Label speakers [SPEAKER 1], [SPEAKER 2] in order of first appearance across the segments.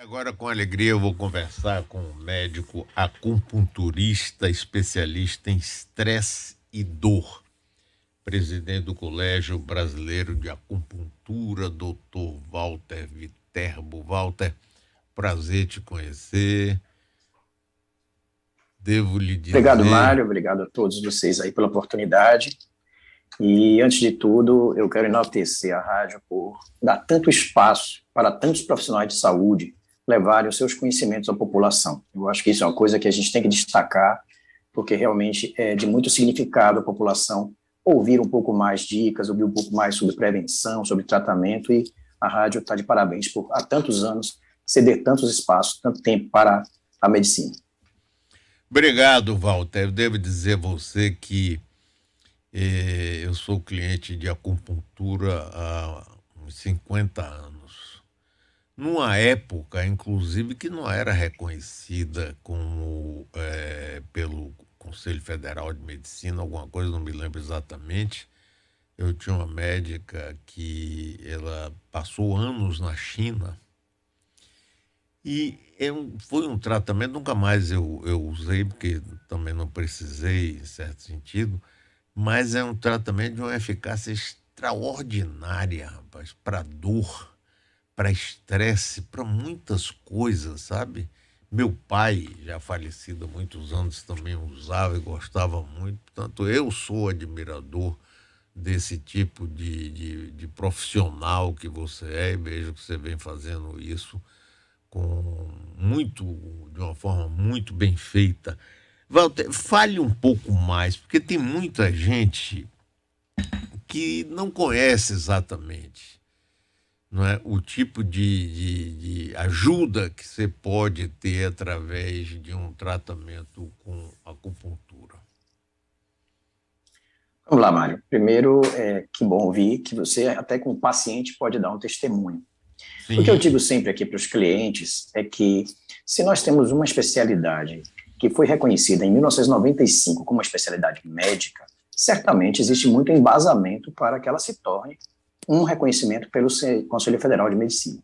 [SPEAKER 1] Agora, com alegria, eu vou conversar com um médico acupunturista, especialista em estresse e dor, presidente do Colégio Brasileiro de Acupuntura, Dr. Walter Viterbo. Walter, prazer te conhecer. Devo lhe
[SPEAKER 2] Obrigado,
[SPEAKER 1] dizer,
[SPEAKER 2] Mário. Obrigado a todos vocês aí pela oportunidade. E, antes de tudo, eu quero enaltecer a rádio por dar tanto espaço para tantos profissionais de saúde levarem os seus conhecimentos à população. Eu acho que isso é uma coisa que a gente tem que destacar, porque realmente é de muito significado a população ouvir um pouco mais dicas, ouvir um pouco mais sobre prevenção, sobre tratamento, e a rádio está de parabéns por, há tantos anos, ceder tantos espaços, tanto tempo para a medicina.
[SPEAKER 1] obrigado, Walter. Eu devo dizer a você que eu sou cliente de acupuntura há uns 50 anos. Numa época, inclusive, que não era reconhecida como pelo Conselho Federal de Medicina, alguma coisa, não me lembro exatamente. Eu tinha uma médica que ela passou anos na China e foi um tratamento, nunca mais eu usei, porque também não precisei, em certo sentido, mas é um tratamento de uma eficácia extraordinária, rapaz, para dor, para estresse, para muitas coisas, sabe? Meu pai, já falecido há muitos anos, também usava e gostava muito. Portanto, eu sou admirador desse tipo de profissional que você é e vejo que você vem fazendo isso com muito, de uma forma muito bem feita. Walter, fale um pouco mais, porque tem muita gente que não conhece exatamente, não é, o tipo de ajuda que você pode ter através de um tratamento com acupuntura.
[SPEAKER 2] Vamos lá, Mário. Primeiro, que bom ouvir que você, até como paciente, pode dar um testemunho. O que eu
[SPEAKER 1] Sim,
[SPEAKER 2] digo sempre aqui para os clientes é que, se nós temos uma especialidade que foi reconhecida em 1995 como uma especialidade médica, certamente existe muito embasamento para que ela se torne um reconhecimento pelo Conselho Federal de Medicina.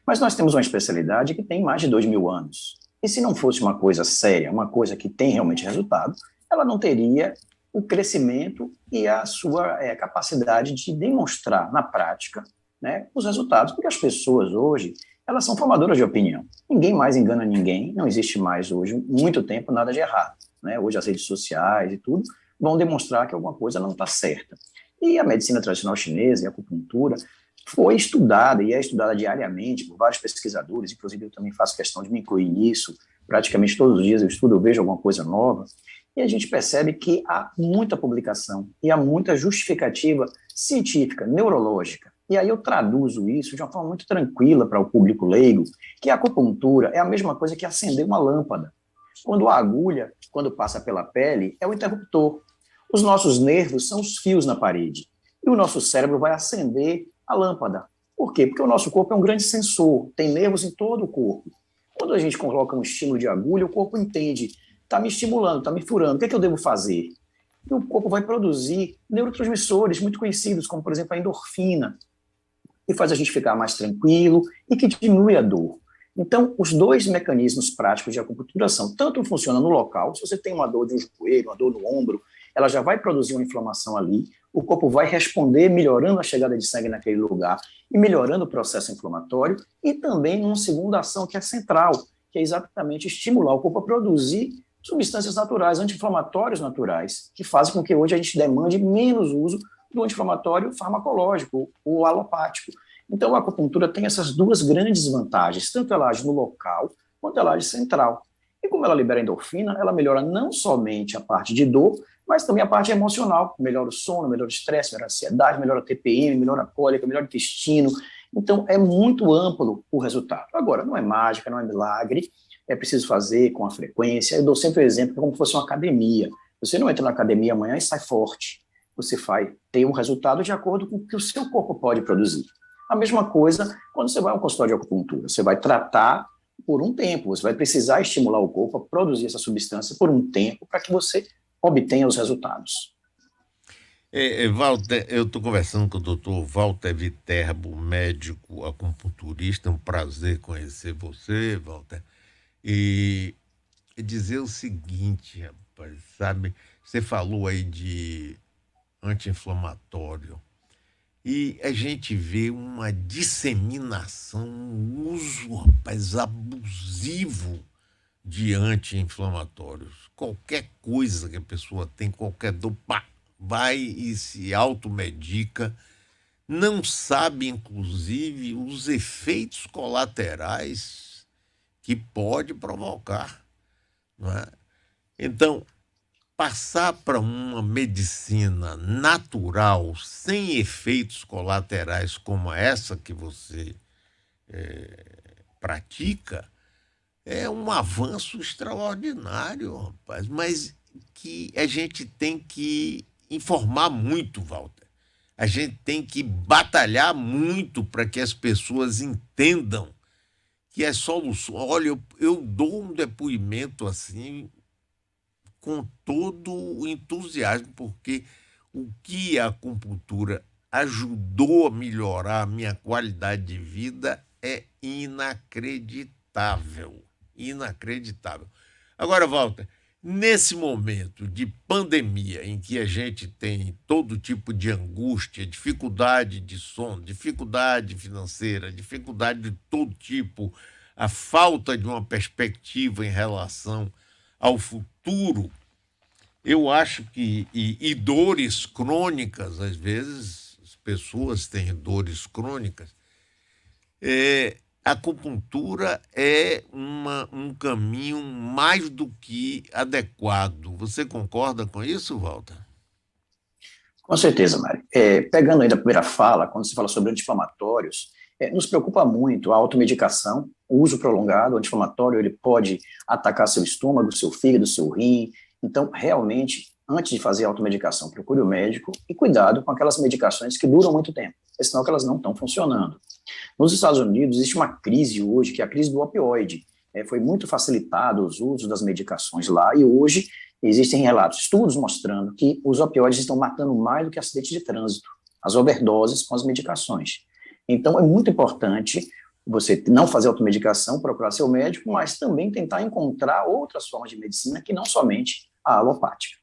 [SPEAKER 2] Mas nós temos uma especialidade que tem mais de 2.000 anos. E se não fosse uma coisa séria, uma coisa que tem realmente resultado, ela não teria o crescimento e a sua capacidade de demonstrar na prática, né, os resultados, porque as pessoas hoje, elas são formadoras de opinião. Ninguém mais engana ninguém, não existe mais hoje, muito tempo, nada de errado. Né? Hoje as redes sociais e tudo vão demonstrar que alguma coisa não está certa. E a medicina tradicional chinesa e a acupuntura foi estudada e é estudada diariamente por vários pesquisadores, inclusive eu também faço questão de me incluir nisso, praticamente todos os dias eu estudo, eu vejo alguma coisa nova, e a gente percebe que há muita publicação e há muita justificativa científica, neurológica. E aí eu traduzo isso de uma forma muito tranquila para o público leigo, que a acupuntura é a mesma coisa que acender uma lâmpada. Quando a agulha, quando passa pela pele, é o interruptor. Os nossos nervos são os fios na parede. E o nosso cérebro vai acender a lâmpada. Por quê? Porque o nosso corpo é um grande sensor, tem nervos em todo o corpo. Quando a gente coloca um estímulo de agulha, o corpo entende, está me estimulando, está me furando, o que é que eu devo fazer? E o corpo vai produzir neurotransmissores muito conhecidos, como, por exemplo, a endorfina, que faz a gente ficar mais tranquilo e que diminui a dor. Então, os dois mecanismos práticos de acupuntura são, tanto funciona no local, se você tem uma dor de um joelho, uma dor no ombro, ela já vai produzir uma inflamação ali, o corpo vai responder melhorando a chegada de sangue naquele lugar e melhorando o processo inflamatório, e também numa segunda ação que é central, que é exatamente estimular o corpo a produzir substâncias naturais, anti-inflamatórios naturais, que fazem com que hoje a gente demande menos uso do anti-inflamatório farmacológico ou alopático. Então, a acupuntura tem essas duas grandes vantagens, tanto ela age no local, quanto ela age central. E como ela libera endorfina, ela melhora não somente a parte de dor, mas também a parte emocional, melhora o sono, melhora o estresse, melhora a ansiedade, melhora a TPM, melhora a cólica, melhora o intestino. Então, é muito amplo o resultado. Agora, não é mágica, não é milagre, é preciso fazer com a frequência. Eu dou sempre o exemplo como se fosse uma academia. Você não entra na academia amanhã e sai forte. Você vai ter um resultado de acordo com o que o seu corpo pode produzir. A mesma coisa quando você vai a um consultório de acupuntura. Você vai tratar por um tempo, você vai precisar estimular o corpo a produzir essa substância por um tempo para que você obtenha os resultados.
[SPEAKER 1] Walter, eu estou conversando com o doutor Walter Viterbo, médico acupunturista. É um prazer conhecer você, Walter. E dizer o seguinte, rapaz, sabe? Você falou aí de anti-inflamatório. E a gente vê uma disseminação, um uso, rapaz, abusivo de anti-inflamatórios. Qualquer coisa que a pessoa tem, qualquer dor, pá, vai e se automedica. Não sabe, inclusive, os efeitos colaterais que pode provocar, não é? Então, passar para uma medicina natural, sem efeitos colaterais como essa que você pratica, é um avanço extraordinário, rapaz. Mas que a gente tem que informar muito, Walter. A gente tem que batalhar muito para que as pessoas entendam que é solução. Olha, eu dou um depoimento assim com todo o entusiasmo, porque o que a acupuntura ajudou a melhorar a minha qualidade de vida é inacreditável. Inacreditável. Agora, Walter, nesse momento de pandemia em que a gente tem todo tipo de angústia, dificuldade de sono, dificuldade financeira, dificuldade de todo tipo, a falta de uma perspectiva em relação ao futuro, eu acho que. E dores crônicas, às vezes, as pessoas têm dores crônicas. A acupuntura é um caminho mais do que adequado. Você concorda com isso, Walter?
[SPEAKER 2] Com certeza, Mário. Pegando ainda a primeira fala, quando se fala sobre anti-inflamatórios, nos preocupa muito a automedicação, o uso prolongado, o anti-inflamatório, ele pode atacar seu estômago, seu fígado, seu rim. Então, realmente, antes de fazer a automedicação, procure o médico e cuidado com aquelas medicações que duram muito tempo, porque senão que elas não estão funcionando. Nos Estados Unidos, existe uma crise hoje, que é a crise do opioide. Foi muito facilitado os usos das medicações lá, e hoje existem relatos, estudos mostrando que os opioides estão matando mais do que acidentes de trânsito, as overdoses com as medicações. Então, é muito importante você não fazer automedicação, procurar seu médico, mas também tentar encontrar outras formas de medicina que não somente a alopática.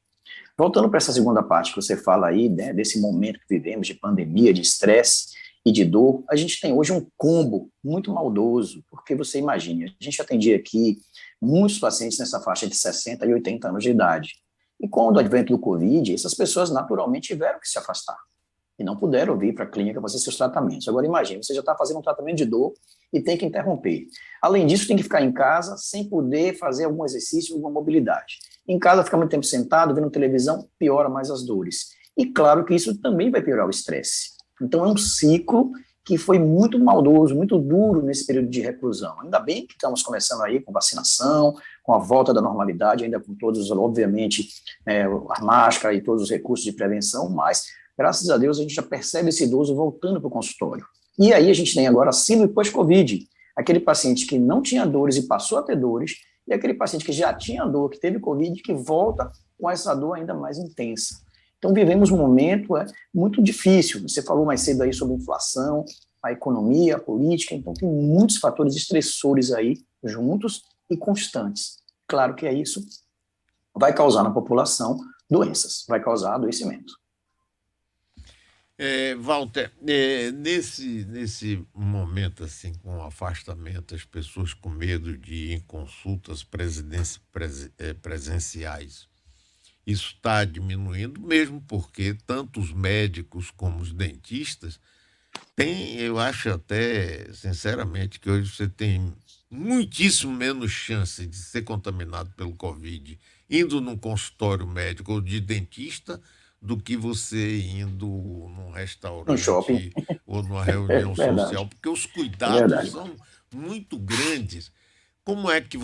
[SPEAKER 2] Voltando para essa segunda parte que você fala aí, né, desse momento que vivemos de pandemia, de estresse e de dor, a gente tem hoje um combo muito maldoso, porque você imagina, a gente atendia aqui muitos pacientes nessa faixa de 60 e 80 anos de idade. E com o advento do Covid, essas pessoas naturalmente tiveram que se afastar e não puderam vir para a clínica fazer seus tratamentos. Agora imagine, você já está fazendo um tratamento de dor e tem que interromper. Além disso, tem que ficar em casa sem poder fazer algum exercício, alguma mobilidade. Em casa, ficar muito tempo sentado, vendo televisão, piora mais as dores. E claro que isso também vai piorar o estresse. Então é um ciclo que foi muito maldoso, muito duro nesse período de reclusão. Ainda bem que estamos começando aí com vacinação, com a volta da normalidade, ainda com todos, obviamente, a máscara e todos os recursos de prevenção, mas, graças a Deus, a gente já percebe esse idoso voltando para o consultório. E aí a gente tem agora a síndrome pós-Covid, aquele paciente que não tinha dores e passou a ter dores, e aquele paciente que já tinha dor, que teve Covid, que volta com essa dor ainda mais intensa. Então, vivemos um momento muito difícil. Você falou mais cedo aí sobre inflação, a economia, a política. Então, tem muitos fatores estressores aí juntos e constantes. Claro que isso vai causar na população doenças, vai causar adoecimento.
[SPEAKER 1] Walter, nesse momento assim, com o afastamento, as pessoas com medo de ir em consultas presenciais, isso está diminuindo mesmo porque tanto os médicos como os dentistas têm, eu acho até, sinceramente, que hoje você tem muitíssimo menos chance de ser contaminado pelo Covid indo num consultório médico ou de dentista do que você indo num
[SPEAKER 2] No shopping.
[SPEAKER 1] restaurante ou numa reunião social,
[SPEAKER 2] Verdade,
[SPEAKER 1] porque os
[SPEAKER 2] é
[SPEAKER 1] cuidados
[SPEAKER 2] verdade.
[SPEAKER 1] são muito grandes. Como é que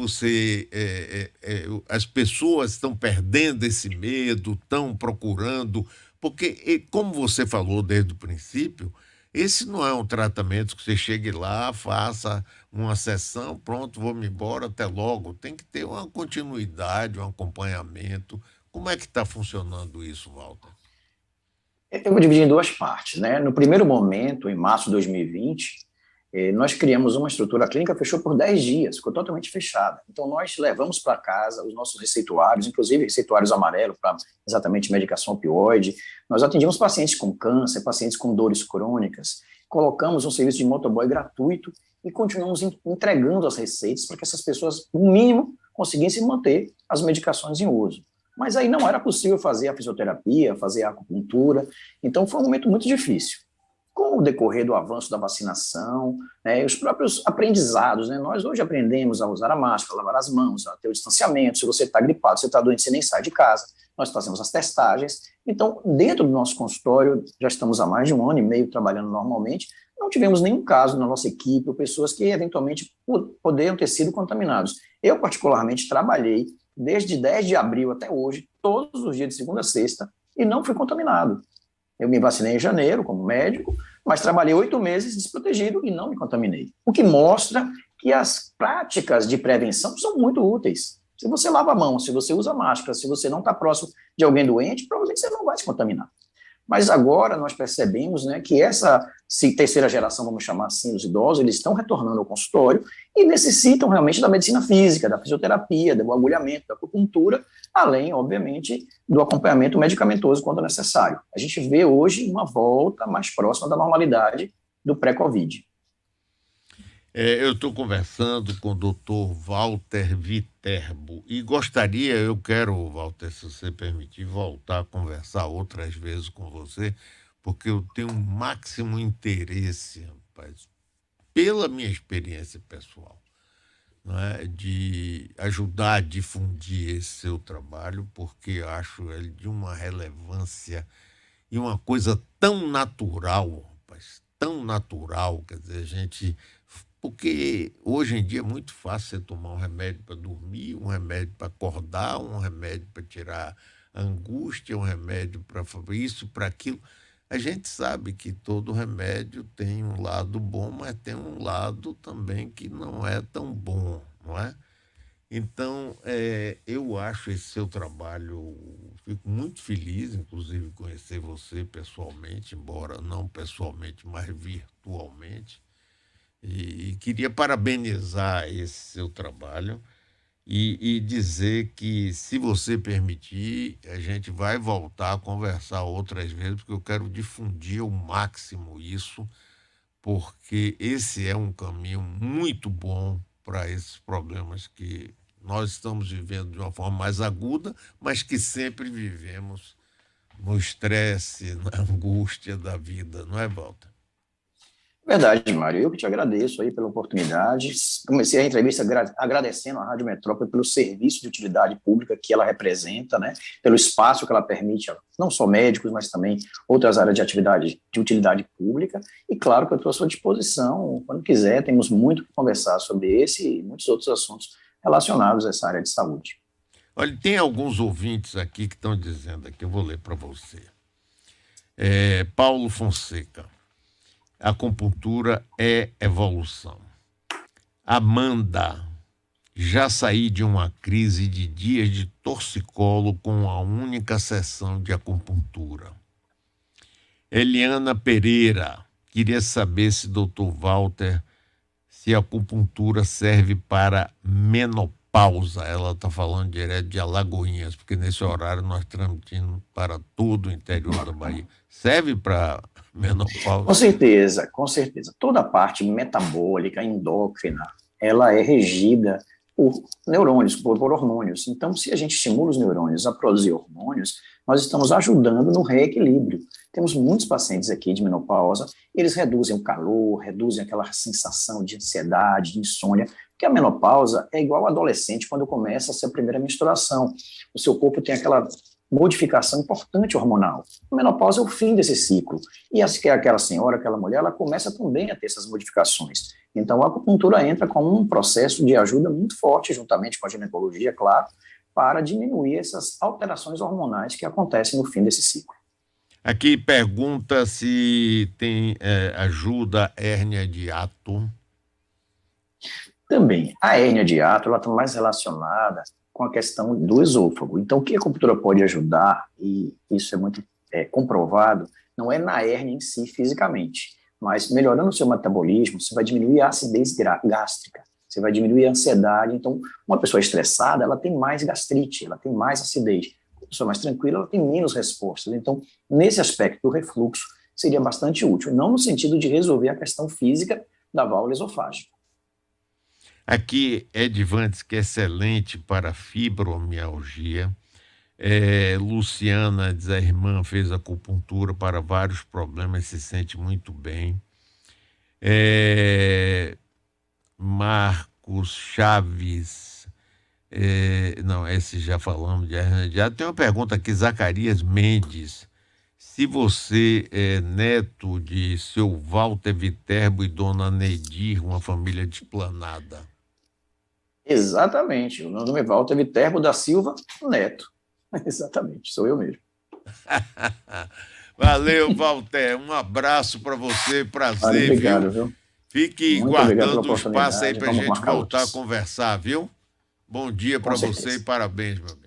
[SPEAKER 1] as pessoas estão perdendo esse medo, estão procurando? Porque, como você falou desde o princípio, esse não é um tratamento que você chegue lá, faça uma sessão, pronto, vou-me embora, até logo. Tem que ter uma continuidade, um acompanhamento. Como é que está funcionando isso, Walter?
[SPEAKER 2] Eu vou dividir em duas partes, né? No primeiro momento, em março de 2020, nós criamos uma estrutura, a clínica fechou por 10 dias, ficou totalmente fechada. Então, nós levamos para casa os nossos receituários, inclusive receituários amarelos, para exatamente medicação opioide. Nós atendíamos pacientes com câncer, pacientes com dores crônicas, colocamos um serviço de motoboy gratuito e continuamos entregando as receitas para que essas pessoas, no mínimo, conseguissem manter as medicações em uso. Mas aí não era possível fazer a fisioterapia, fazer a acupuntura, então foi um momento muito difícil. Com o decorrer do avanço da vacinação, né, os próprios aprendizados, né, nós hoje aprendemos a usar a máscara, a lavar as mãos, a ter o distanciamento, se você está gripado, se está doente, você nem sai de casa, nós fazemos as testagens, então, dentro do nosso consultório, já estamos há mais de 1 ano e meio trabalhando normalmente, não tivemos nenhum caso na nossa equipe, ou pessoas que eventualmente poderiam ter sido contaminados. Eu, particularmente, trabalhei desde 10 de abril até hoje, todos os dias de segunda a sexta, e não fui contaminado. Eu me vacinei em janeiro como médico, mas trabalhei 8 meses desprotegido e não me contaminei. O que mostra que as práticas de prevenção são muito úteis. Se você lava a mão, se você usa máscara, se você não está próximo de alguém doente, provavelmente você não vai se contaminar. Mas agora nós percebemos, né, que essa terceira geração, vamos chamar assim, os idosos, eles estão retornando ao consultório e necessitam realmente da medicina física, da fisioterapia, do agulhamento, da acupuntura, além, obviamente, do acompanhamento medicamentoso quando necessário. A gente vê hoje uma volta mais próxima da normalidade do pré-Covid.
[SPEAKER 1] Eu estou conversando com o doutor Walter Viterbo e eu quero, Walter, se você permitir, voltar a conversar outras vezes com você, porque eu tenho um máximo interesse, rapaz, pela minha experiência pessoal, não é, de ajudar a difundir esse seu trabalho, porque acho ele de uma relevância e uma coisa tão natural, rapaz, tão natural, quer dizer, a gente. Porque hoje em dia é muito fácil você tomar um remédio para dormir, um remédio para acordar, um remédio para tirar a angústia, um remédio para isso, para aquilo. A gente sabe que todo remédio tem um lado bom, mas tem um lado também que não é tão bom, não é? Então, eu acho esse seu trabalho, fico muito feliz, inclusive, conhecer você pessoalmente, embora não pessoalmente, mas virtualmente. E queria parabenizar esse seu trabalho e dizer que, se você permitir, a gente vai voltar a conversar outras vezes, porque eu quero difundir ao máximo isso, porque esse é um caminho muito bom para esses problemas que nós estamos vivendo de uma forma mais aguda, mas que sempre vivemos no estresse, na angústia da vida, não é, Walter?
[SPEAKER 2] Verdade, Mário. Eu que te agradeço aí pela oportunidade. Comecei a entrevista agradecendo à Rádio Metrópole pelo serviço de utilidade pública que ela representa, né? Pelo espaço que ela permite, não só médicos, mas também outras áreas de atividade de utilidade pública. E claro que eu estou à sua disposição. Quando quiser, temos muito que conversar sobre esse e muitos outros assuntos relacionados a essa área de saúde.
[SPEAKER 1] Olha, tem alguns ouvintes aqui que estão dizendo aqui, eu vou ler para você. Paulo Fonseca. Acupuntura é evolução. Amanda, já saí de uma crise de dias de torcicolo com a única sessão de acupuntura. Eliana Pereira, queria saber se Dr. Walter, se a acupuntura serve para menopausa. Ela está falando direto de Alagoinhas, porque nesse horário nós transmitimos para todo o interior da Bahia. Serve para menopausa?
[SPEAKER 2] Com certeza, com certeza. Toda a parte metabólica, endócrina, ela é regida por neurônios, por hormônios. Então, se a gente estimula os neurônios a produzir hormônios, nós estamos ajudando no reequilíbrio. Temos muitos pacientes aqui de menopausa, eles reduzem o calor, reduzem aquela sensação de ansiedade, de insônia, porque a menopausa é igual ao adolescente quando começa a sua primeira menstruação. O seu corpo tem aquela modificação importante hormonal. A menopausa é o fim desse ciclo. E aquela senhora, aquela mulher, ela começa também a ter essas modificações. Então, a acupuntura entra com um processo de ajuda muito forte, juntamente com a ginecologia, claro, para diminuir essas alterações hormonais que acontecem no fim desse ciclo.
[SPEAKER 1] Aqui pergunta se tem ajuda a hérnia de hiato.
[SPEAKER 2] Também, a hérnia de hiato, ela está mais relacionada com a questão do esôfago. Então, o que a acupuntura pode ajudar, e isso é muito comprovado, Não é na hérnia em si, fisicamente. Mas melhorando o seu metabolismo, você vai diminuir a acidez gástrica, você vai diminuir a ansiedade. Então, uma pessoa estressada, ela tem mais gastrite, ela tem mais acidez. Uma pessoa mais tranquila, ela tem menos respostas. Então, nesse aspecto, o refluxo seria bastante útil, não no sentido de resolver a questão física da válvula esofágica.
[SPEAKER 1] Aqui, Edvantes, que é excelente para fibromialgia. Luciana diz, a irmã fez acupuntura para vários problemas, se sente muito bem. Marcos Chaves, não, esse já falamos, já tem uma pergunta aqui, Zacarias Mendes. Se você é neto de seu Walter Viterbo e dona Nedir, uma família desplanada.
[SPEAKER 2] Exatamente, o meu nome é Walter Viterbo da Silva Neto. Exatamente, sou eu mesmo.
[SPEAKER 1] Valeu, Walter, um abraço para você, prazer,
[SPEAKER 2] obrigado, viu?
[SPEAKER 1] Fique
[SPEAKER 2] Muito
[SPEAKER 1] guardando o espaço aí para a gente voltar
[SPEAKER 2] outros.
[SPEAKER 1] a conversar, viu? Bom dia para você e parabéns, meu amigo.